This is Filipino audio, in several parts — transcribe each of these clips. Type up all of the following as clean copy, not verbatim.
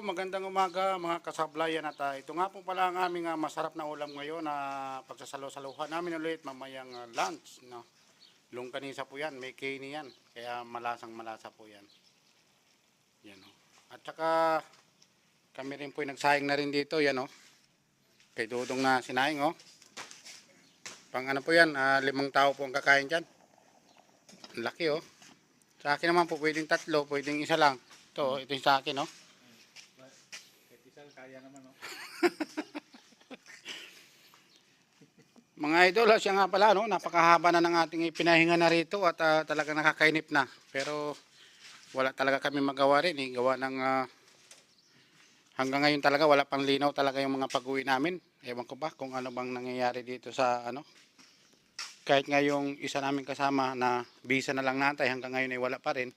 magandang umaga mga kasablayan at ito nga po pala ang aming masarap na ulam ngayon na pagsasalo-saluhan namin ulit mamayang lunch. No? Longganisa po yan, may kaini yan, kaya malasang malasa po yan. Yan, oh. At saka kami rin po nagsayang na rin dito, yan oh. Kay Dudong na sinaing oh. Pang ano po yan, 5 tao po ang kakain dyan. Ang laki oh. Sa akin naman po pwedeng 3, pwedeng isa lang. Ito yung sa akin oh. Kaya naman, no? Mga idol, siya nga pala, no? Napakahaba na ng ating ipinahinga na rito at talagang nakakainip na. Pero wala talaga kami magawa rin. Gawa ng hanggang ngayon talaga wala pang linaw talaga yung mga pag-uwi namin. Ewan ko ba kung ano bang nangyayari dito sa ano. Kahit nga yung isa namin kasama na visa na lang natay hanggang ngayon ay wala pa rin.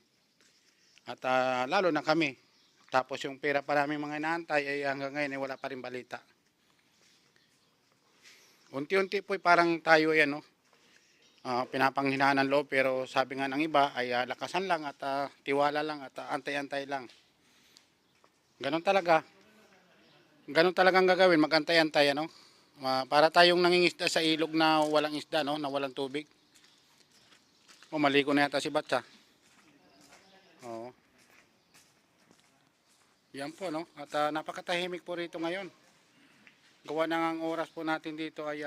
At lalo na kami. Tapos yung pera pa namin mga inaantay ay hanggang ngayon ay wala pa rin balita. Unti-unti po parang tayo yan, no? Pinapanghinaan ng loob pero sabi nga ng iba ay lakasan lang at tiwala lang at antay-antay lang. Ganon talaga. Ganon talagang gagawin, mag-antay-antay, ano? Para tayong nangingisda sa ilog na walang isda, no? Na walang tubig. Maligo na yata si Batsa. Oo. Yan po, no? At napakatahimik po rito ngayon. Gawa na ang oras po natin dito ay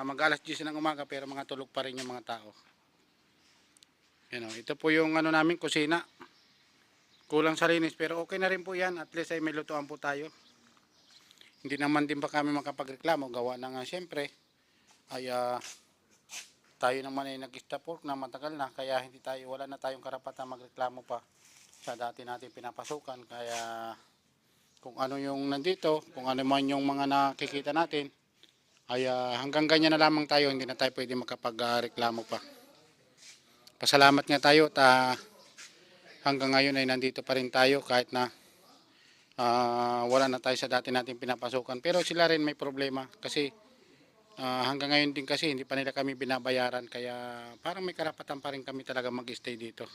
mag-alas 10 ng umaga pero mga tulog pa rin yung mga tao. Yan, ito po yung namin kusina. Kulang sa linis pero okay na rin po yan. At least ay may lutuan po tayo. Hindi naman din pa kami makapagreklamo. Gawa na nga siyempre ay tayo naman ay nag-stop work na matagal na. Kaya wala na tayong karapatan magreklamo pa sa dati natin pinapasukan. Kaya kung ano yung nandito, kung ano man yung mga nakikita natin, ay hanggang ganyan na lamang tayo, hindi na tayo pwede makapagreklamo pa. Pasalamat nga tayo at hanggang ngayon ay nandito pa rin tayo kahit na wala na tayo sa dati natin pinapasukan. Pero sila rin may problema kasi hanggang ngayon din kasi hindi pa nila kami binabayaran kaya parang may karapatan pa rin kami talaga mag-stay dito.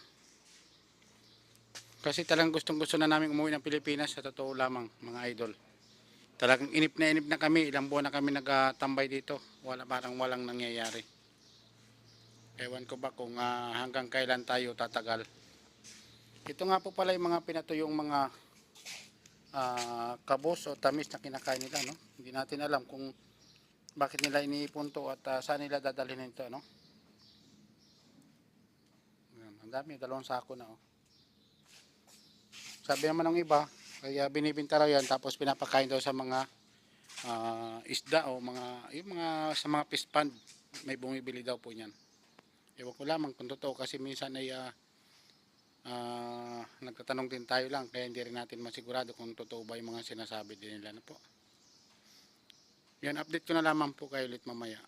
Kasi talagang gustong-gusto na namin umuwi ng Pilipinas sa totoo lamang mga idol. Talagang inip na kami, ilang buwan na kami nagtambay dito. Parang walang nangyayari. Ewan ko ba kung hanggang kailan tayo tatagal. Ito nga po pala yung mga pinatuyong mga kabos o tamis na kinakain nila, no? Hindi natin alam kung bakit nila iniipon to at saan nila dadalhin ito, no? Ang dami, 2 sako na, oh. Sabi naman ng iba, kaya binibinta raw yan tapos pinapakain daw sa mga isda o sa mga fish pond. May bumibili daw po niyan. Ewan ko lamang kung totoo kasi minsan ay nagtatanong din tayo lang kaya hindi rin natin masigurado kung totoo ba yung mga sinasabi din nila na po. Yan, update ko na lamang po kayo ulit mamaya.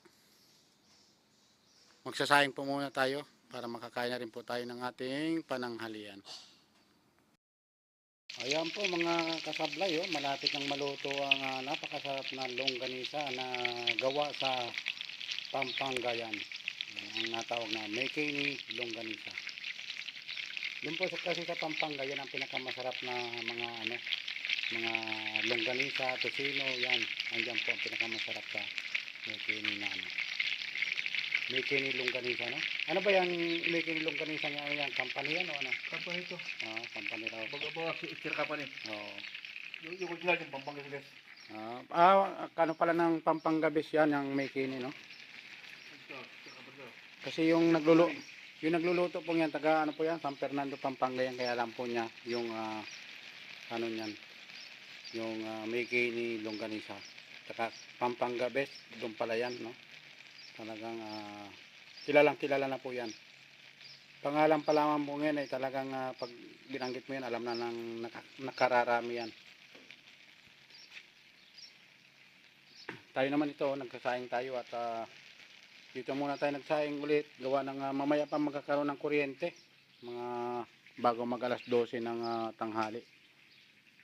Magsasayang po muna tayo para makakain na rin po tayo ng ating pananghalian. Ayan po mga kasablay, malapit nang maluto ang napakasarap na longganisa na gawa sa Pampanga yan. Ang natawag na Mekini longganisa. Doon po kasi sa Pampanga yan ang pinakamasarap na mga longganisa, tocino, yan. Andiyan po ang pinakamasarap sa Mekini na Mekini longganisa, no? Ano ba yung Mekini longganisa niya? Ano yan? Company yan o ano? Company ito. Company raw. Baga Sir Company. Oo. Yung original yung Pampanga Siles. Kano pala ng Pampanga base yan, yung Mekini, no? Ito, Sir Company. Kasi yung nagluluto po yan, taga ano po yan, San Fernando, Pampanga yan, kaya alam po niya yung ano niyan, yung Mekini longganisa. Taga Pampanga base, doon pala yan, no? Talagang kilala na po yan. Pangalan pa lamang po ngayon ay talagang pag binanggit mo yan, alam na nang nakararami yan. Tayo naman ito, nagsasaing tayo at dito muna tayo nagsaing ulit. Gawa ng mamaya pa magkakaroon ng kuryente. Mga bago mag alas 12 ng tanghali.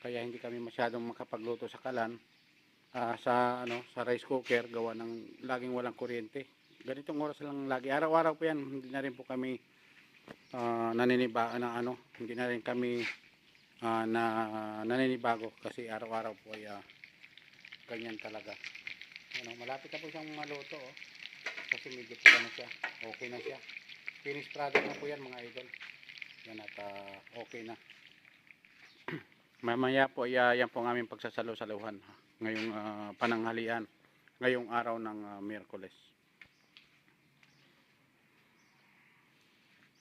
Kaya hindi kami masyadong makapagluto sa kalan. Sa rice cooker gawa ng laging walang kuryente. Ganitong oras lang lagi. Araw-araw po yan. Hindi na rin po kami naninibaan na hindi na rin kami na naninibago kasi araw-araw po ay ganyan talaga. Ano, malapit na po siyang maluto oh. Kasi medyo po na siya. Okay na siya. Finished product na po yan mga idol. Yan at okay na. Mamaya po yan po ang aming pagsasalo-saluhan ngayong pananghalian. Ngayong araw ng Miyerkules.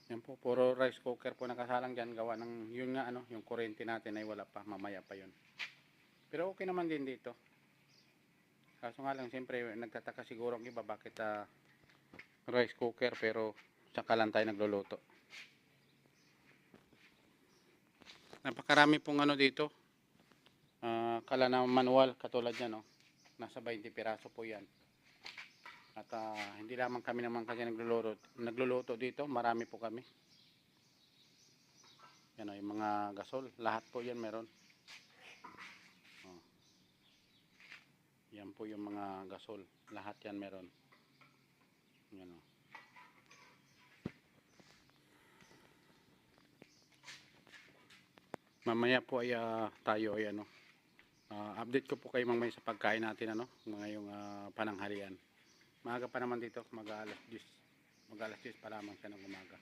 Yan po, puro rice cooker po nakasalang dyan. Gawa ng, yun nga ano, yung kuryente natin ay wala pa. Mamaya pa yun. Pero okay naman din dito. Kaso nga lang, siyempre, nagtataka siguro ang iba bakit rice cooker pero saka lang tayo nagluluto. Napakarami pong ano dito. Kala na manual, katulad yan, no? Nasa 20 piraso po yan. At hindi lamang kami naman kasi nagluluto dito, marami po kami. Yan o, yung mga gasol, lahat po yan meron. Yan po yung mga gasol. Lahat yan meron. Yan o. Mamaya po ay tayo ay ano. Update ko po kayo mamaya sa pagkain natin ano. Ngayong pananghalian. Maaga pa naman dito. Mag-alas 10. Mag-alas 10 pa lamang siya ng umaga.